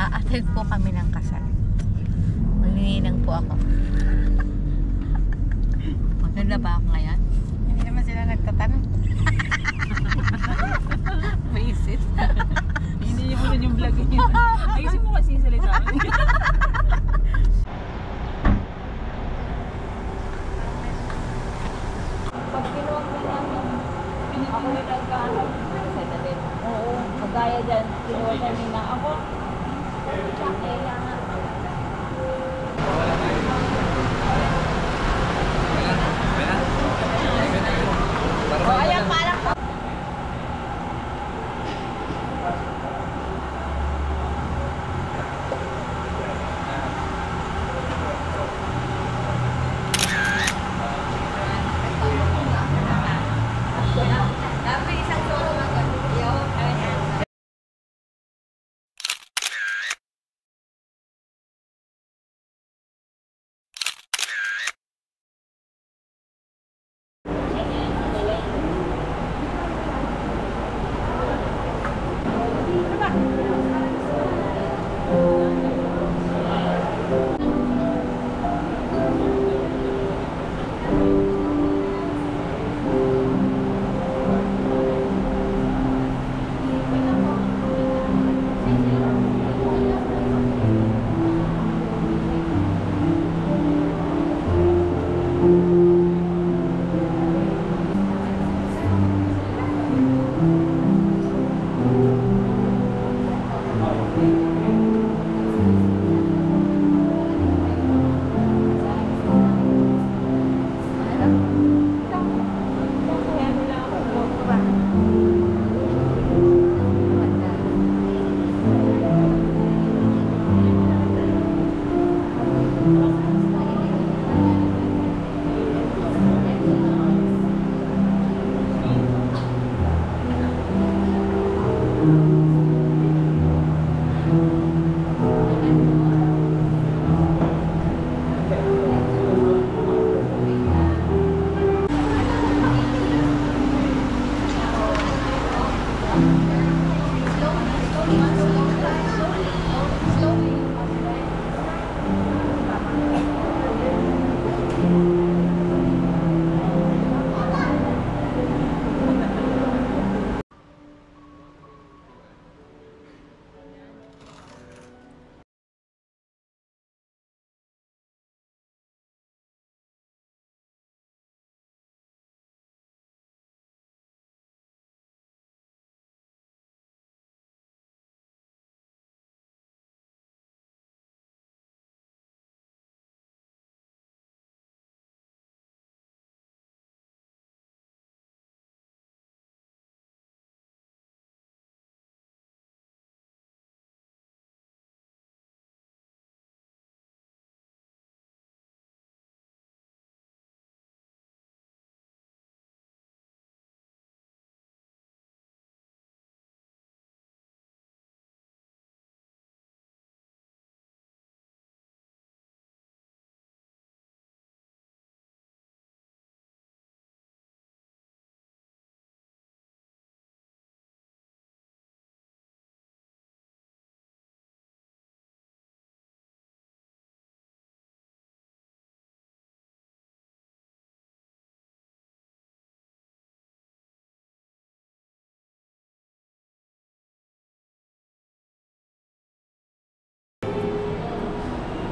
Mag-a-attend po kami ng kasal. Magnininang po ako. Maganda ba ako ngayon? Hindi naman sila nagtatanong. Baisit. Hindi mo lang yung vlog niya. Ayusin mo kasi yung salita. Pag kinuha ko namin, ako na nagkaano sa dalit. Oo, magaya dyan, kinuha namin na ako. Kaya nga. Ayan, parang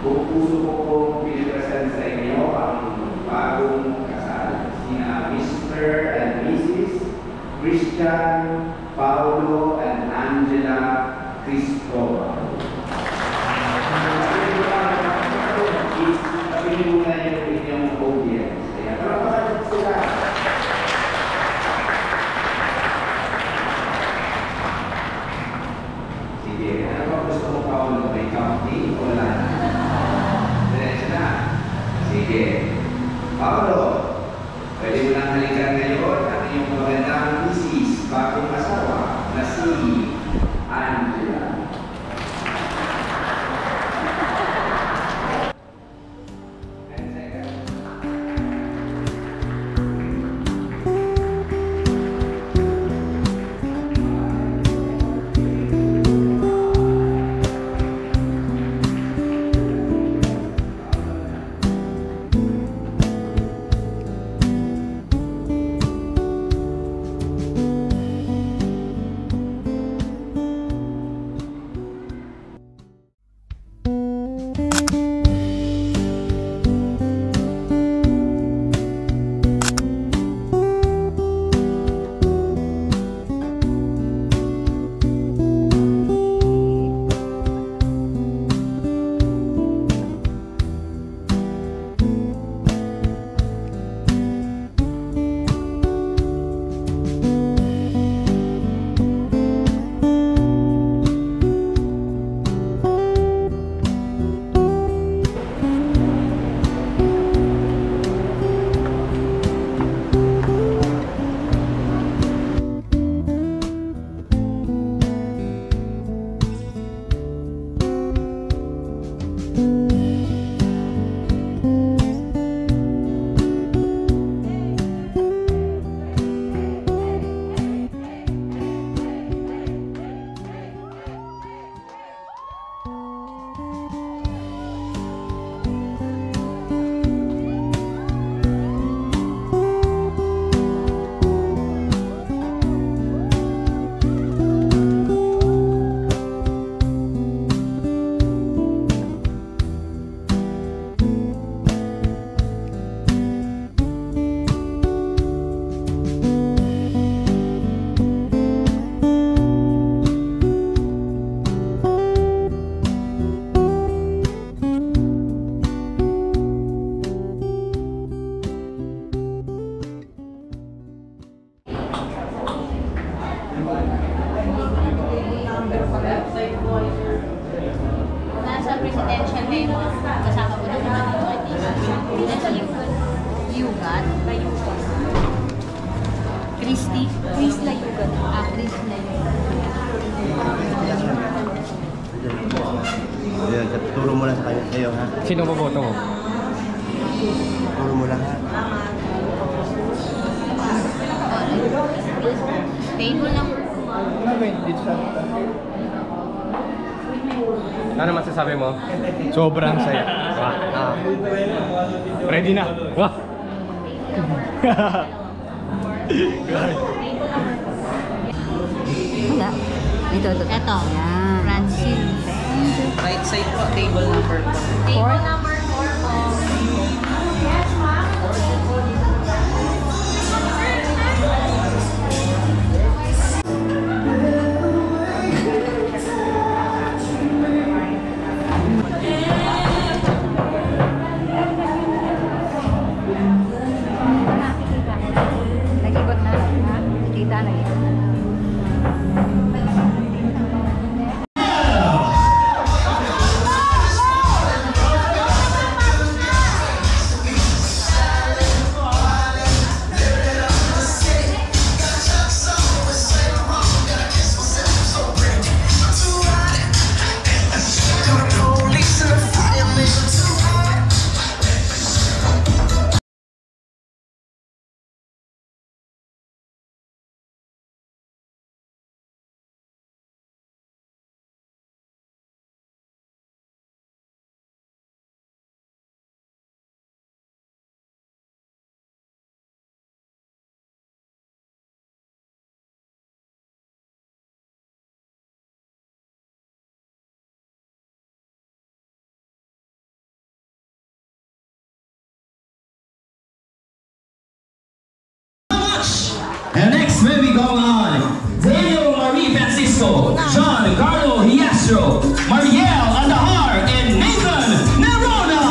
Puso ko pong pinipresent sa inyo ang bagong kasal, sina Mr. and Mrs. Christian Paulo and Angela Cristobal. Sabihin muna yung inyong audience. Kaya parapasan sila. Sige, ano ba gusto mo, Paulo? May county o land? Sige. Paulo, pwede mo lang halikan ngayon ang iyong magandang misis, bagong asawa, na si Angela. Layugan. Yugat. Layugan. Christy. Chris Layugan. Chris Layugan. Ayan, turo mo lang sa kanya sa'yo, ha? Sino boboto mo? Turo mo lang, ha? Table number 4. Ano masasabi mo? Sobrang saya. Ready na. Wah! Wala. Ito. Ito. Yan. Francine. Right side po, table number 4. Table number 4 po. Yes, ma'am. Nag-ibot na. Ha? Kita na yun. And next may be going on Daniel Marie Francisco, John Carlo Hiastro, Marielle Andahar, and Nathan Nerona.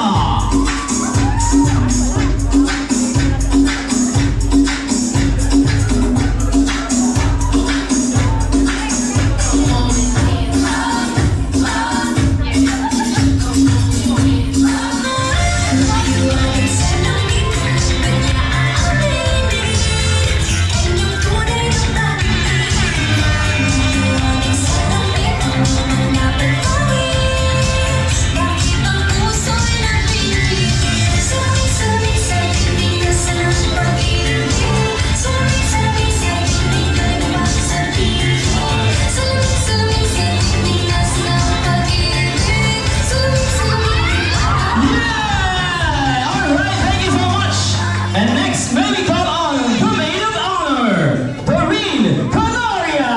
And next, may we call on the maid of honor, Doreen Canaria.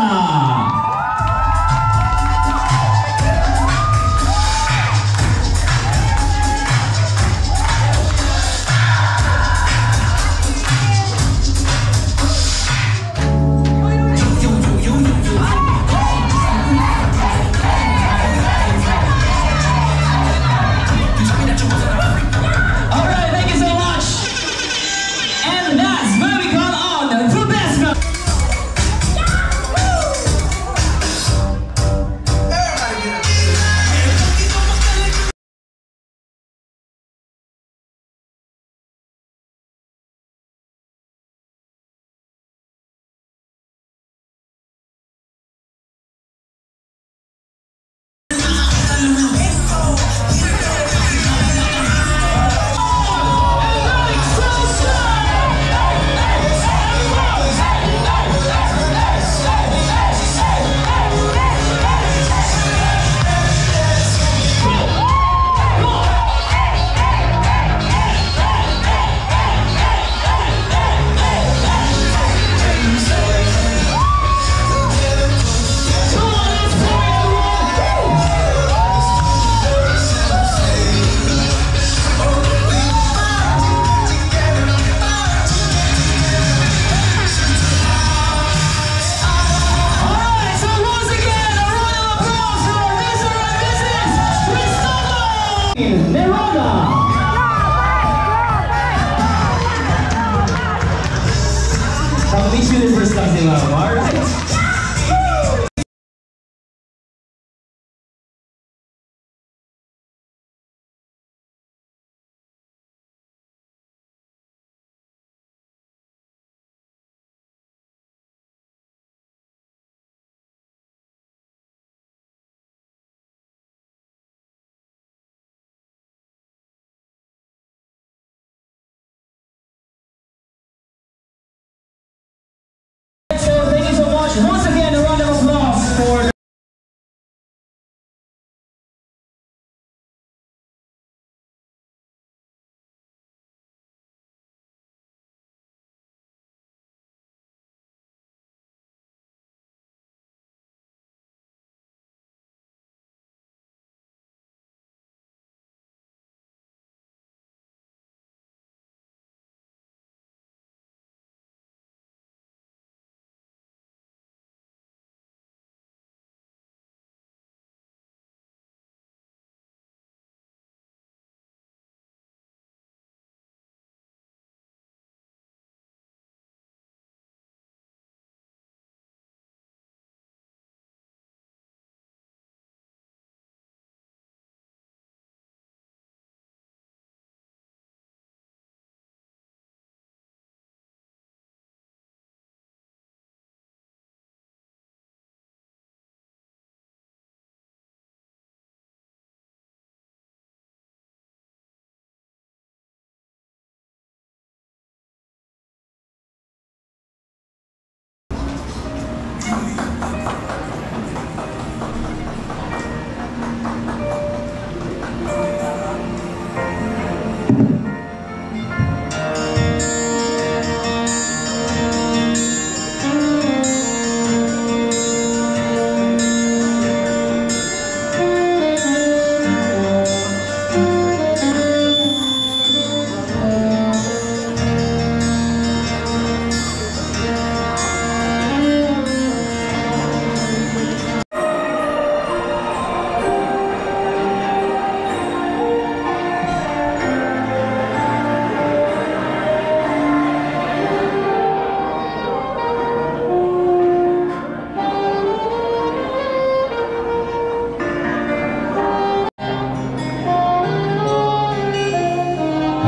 All right, thank you so much. And that's where we call on the best man. Nerona! Sa Miss Universe lang sila, alright?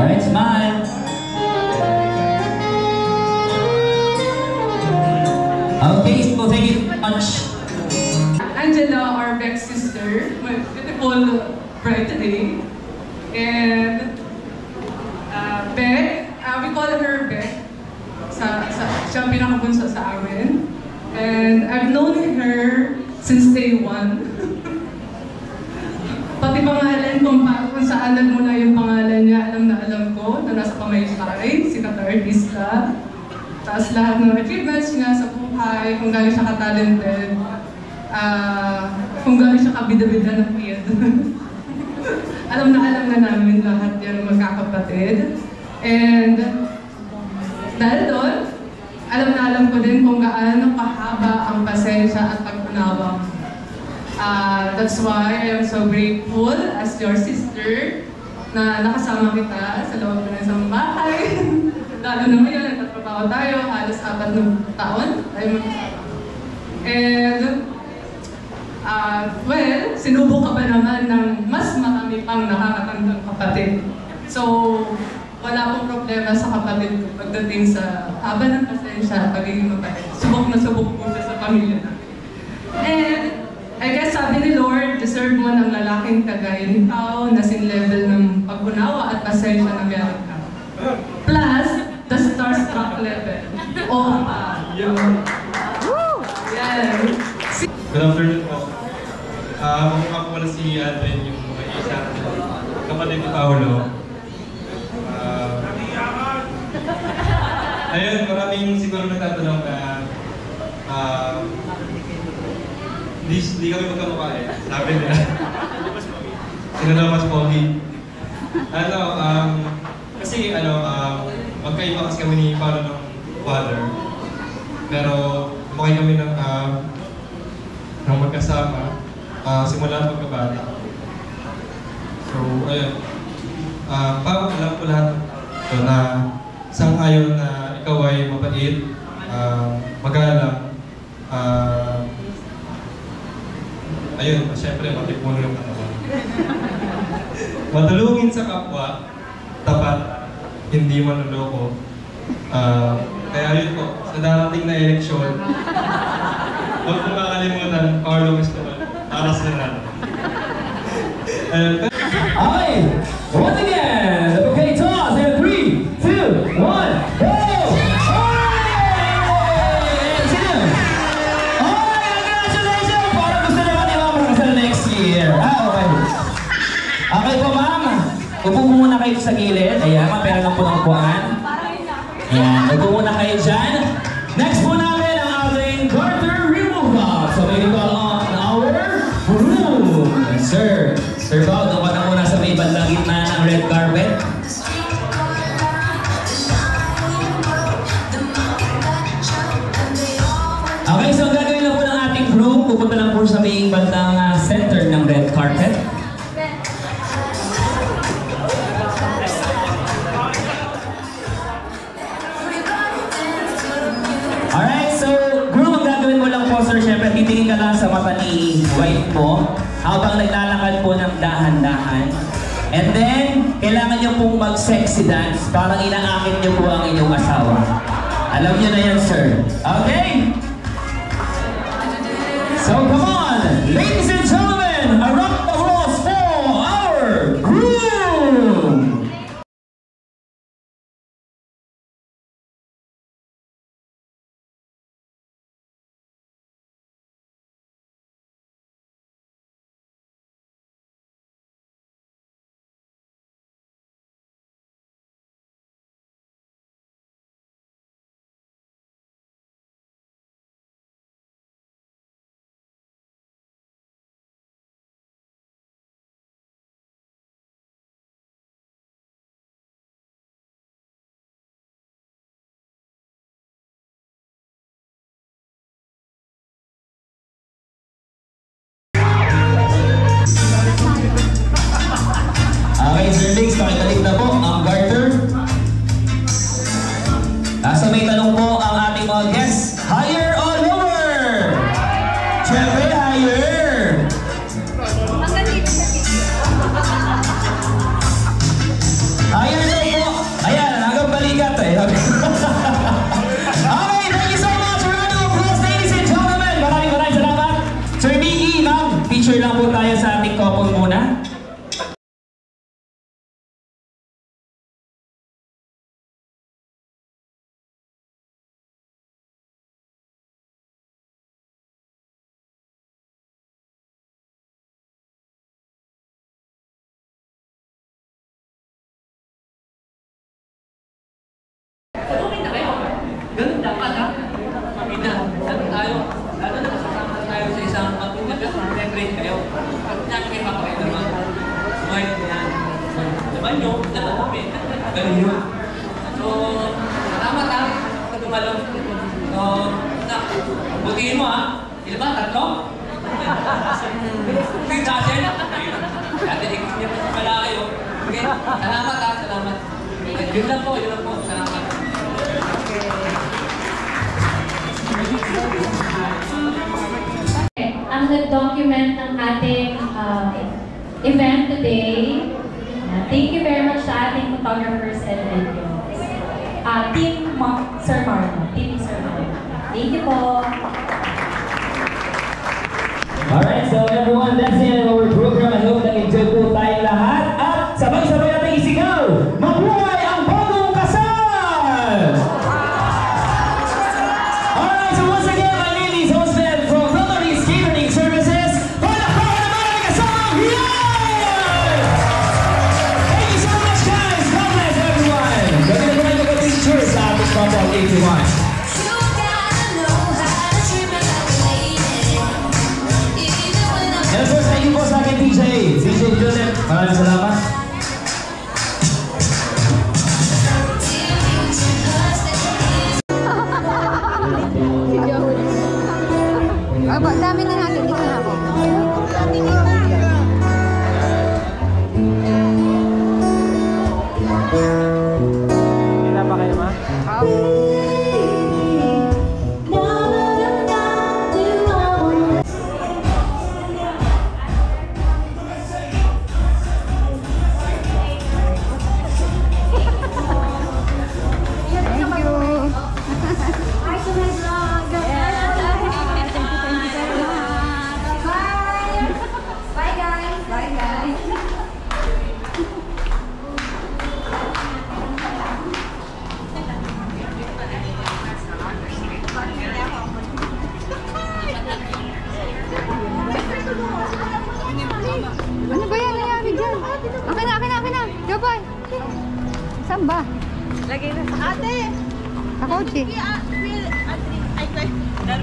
Alright, smile. Okay, so thank you very much. Angela, our Beck's sister, my beautiful bride today. And Beck, we call her Beck. Siya ang pinakabunso sa amin. And I've known her since day one. Pati pangalan kung saan nagmula yung pangalan niya, alam na alam ko, na nasa Pamaysay, sikat na artista. Tapos lahat ng achievements niya sa buhay, kung galing siya ka-talented, kung galing siya kabida-bida ng kid. alam na namin lahat yan magkakapatid. And dahil doon, alam ko din kung gaano kahaba ang pasensya at pag-unawa. That's why I am so grateful as your sister na nakasama kita sa loob ng isang bahay. Lalo na ngayon, nagtatrabaho tayo, halos 4 na taon tayo magkasama. And, well, sinubo ka ba naman ng mas marami pang nakakatandang kapatid. So, wala pong problema sa kapatid ko pagdating sa haba ng pasensya at pagiging mabait. Subok na subok po siya sa pamilya namin. And, I guess sabi ni Lord, deserve mo ng lalaking kagaya ikaw na sin level ng pag-unawa at pasensya na meron ka. Plus, the starstruck level. Oh, yan. Good afternoon po. Ako po pala si Adrian, yung isa kapatid ni Paolo. Ayun, maraming siguro nagtatanong na Di kami magkamukha eh. Sabi nila. Sino daw mas pogi? Kasi magkaiba kasi kami ni Paolo ng father. Pero lumaki kami ng magkasama simula pagkabata. So, ayun. Parang alam ko lahat na sang-ayon na ikaw ay mabait, magalang, ayun, syempre, matipuno yung katawan. Matulungin sa kapwa, tapat, hindi manloloko. Kaya yun po, sa darating na eleksyon, huwag mong kakalimutan, Carlo Cristobal, para sa natin. Okay, once again, okay, toss in 3, 2, 1, go! Okay po, ma'am. Upo po muna kayo sa gilid. Ayan, mapera lang po ng upuan. Ayan, upo muna kayo dyan. Next po namin ang ating Carter removal. So, may call on our room. Sir, Sir Bao, doon ka na muna sa may bandang gitna ng red carpet. Okay, so ang gagawin lang po ng ating room, pupunta lang po sa may bandang center ng red carpet. Alright, so groom, ang gagawin mo lang po, sir, syempre titingin ka lang sa mata ni wife mo habang naglalakad po ng dahan-dahan. And then, kailangan nyo pong mag-sexy dance, parang inaakit nyo po ang inyong asawa. Alam nyo na yan, sir. Okay? So come on, ladies and gentlemen, a round of applause for our groom! naman nyo, naman namin. Ganun yun. So, salamat ha, pagdumalong. So, butihin mo ha. Ilan ba? Tatlo? Hindi dozen? Dati ikot niya pa pala kayo. Okay, salamat ha, salamat. Yun lang po, salamat. Ang nag-document ng ating event today. Thank you very much sa ating photographers and videos. Team Sir Marlon. Team Sir Marlon. Thank you po. Alright, so everyone, that's the end of our program. I hope na-enjoy po tayong lahat. At sabay-sabay natin isigaw, mabuhay ang bagong kasal! Alright, so once again, my name is Joseph from Rotary's Catering Services. Palakpakan naman ang kasamang Hiyan! Thank you so much, guys! God bless everyone! Gawin na po kayo mag-picture sa ating Compound 81. And of course, thank you po sa akin, DJ Juliet. Maraming salamat. Dami na natin dito na ako. Kailan ba kayo, ma? Ano ba yan nangyari dyan? Akin na. Gabay. Saan ba? Lagay na sa ate. Ako,